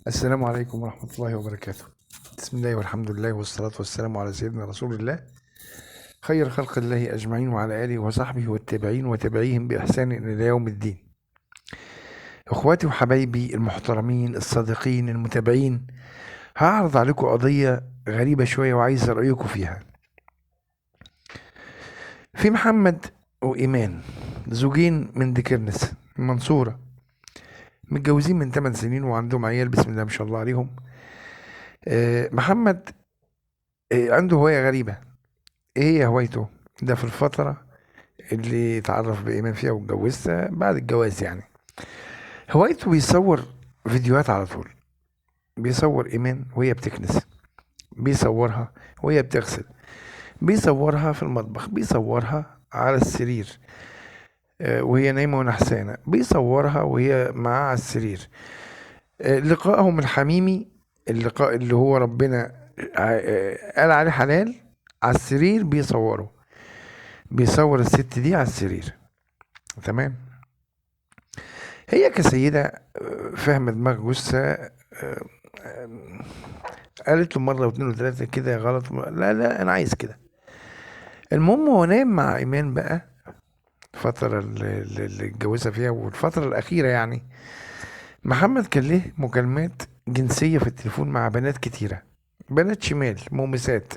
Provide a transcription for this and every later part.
السلام عليكم ورحمة الله وبركاته. بسم الله والحمد لله والصلاة والسلام على سيدنا رسول الله خير خلق الله أجمعين وعلى آله وصحبه والتابعين وتابعيهم بإحسان إلى يوم الدين. إخواتي وحبايبي المحترمين الصادقين المتابعين، هعرض عليكم قضية غريبة شوية وعايز رأيكم فيها. في محمد وإيمان، زوجين من دكرنس المنصورة، متجوزين من 8 سنين وعندهم عيال بسم الله ما شاء الله عليهم. محمد عنده هواية غريبة. ايه هي هوايته؟ ده في الفترة اللي اتعرف بإيمان فيها واتجوزها بعد الجواز يعني. هوايته بيصور فيديوهات على طول، بيصور إيمان وهي بتكنس، بيصورها وهي بتغسل، بيصورها في المطبخ، بيصورها على السرير وهي نايمة ونحسانة، بيصورها وهي معاه على السرير. لقائهم الحميمي، اللقاء اللي هو ربنا قال عليه حلال، على السرير بيصور الست دي على السرير. تمام. هي كسيدة فاهمة دماغ جوزها، قالت له مرة واتنين وتلاتة كده غلط، لا أنا عايز كده. المهم هو نام مع إيمان بقى الفترة اللي اتجوزها فيها والفترة الأخيرة يعني. محمد كان له مكالمات جنسية في التليفون مع بنات كتيرة، بنات شمال مومسات،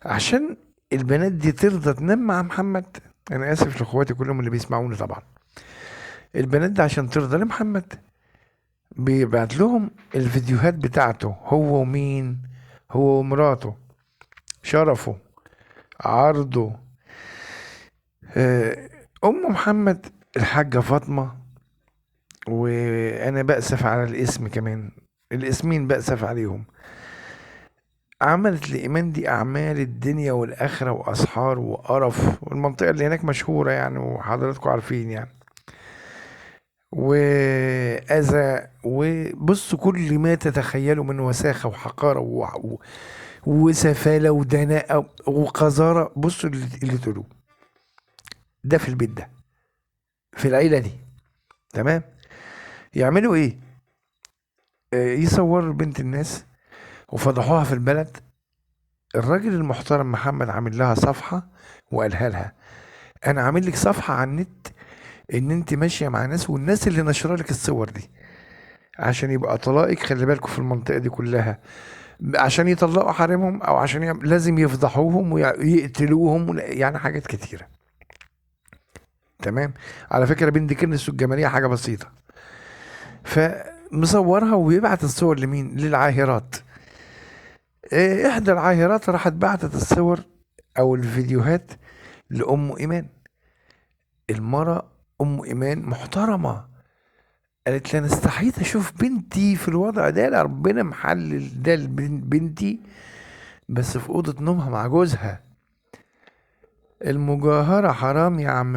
عشان البنات دي ترضى تنام مع محمد. أنا آسف لإخواتي كلهم اللي بيسمعوني طبعا. البنات دي عشان ترضى لمحمد بيبعت لهم الفيديوهات بتاعته هو ومين، هو ومراته، شرفه، عرضه. ام محمد الحاجة فاطمة، وانا بأسف على الاسم كمان، الاسمين بأسف عليهم، عملت لإيمان دي أعمال الدنيا والآخرة وأسحار وقرف، والمنطقة اللي هناك مشهورة يعني وحضراتكم عارفين يعني، وأذى، وبصوا كل ما تتخيلوا من وساخة وحقارة وسفالة ودناءة وقذارة. بصوا اللي تقولوه ده في البيت ده، في العيلة دي. تمام. يعملوا ايه؟ يصوروا بنت الناس وفضحوها في البلد. الراجل المحترم محمد عامل لها صفحة وقالها لها: انا عامل لك صفحة على النت ان انت ماشية مع ناس، والناس اللي نشر لك الصور دي عشان يبقى طلائق، خلي بالكم في المنطقة دي كلها، عشان يطلقوا حريمهم او عشان لازم يفضحوهم ويقتلوهم، يعني حاجات كتيرة. تمام. على فكرة بنت كنس الجمالية حاجة بسيطة. فمصورها وبيبعت الصور لمين؟ للعاهرات. احدى العاهرات راحت بعتت الصور او الفيديوهات لأم إيمان. المرة أم إيمان محترمة، قالت لي أنا استحيت أشوف بنتي في الوضع ده، لا ربنا محلل ده بنتي بس في أوضة نومها مع جوزها. المجاهرة حرام يا عم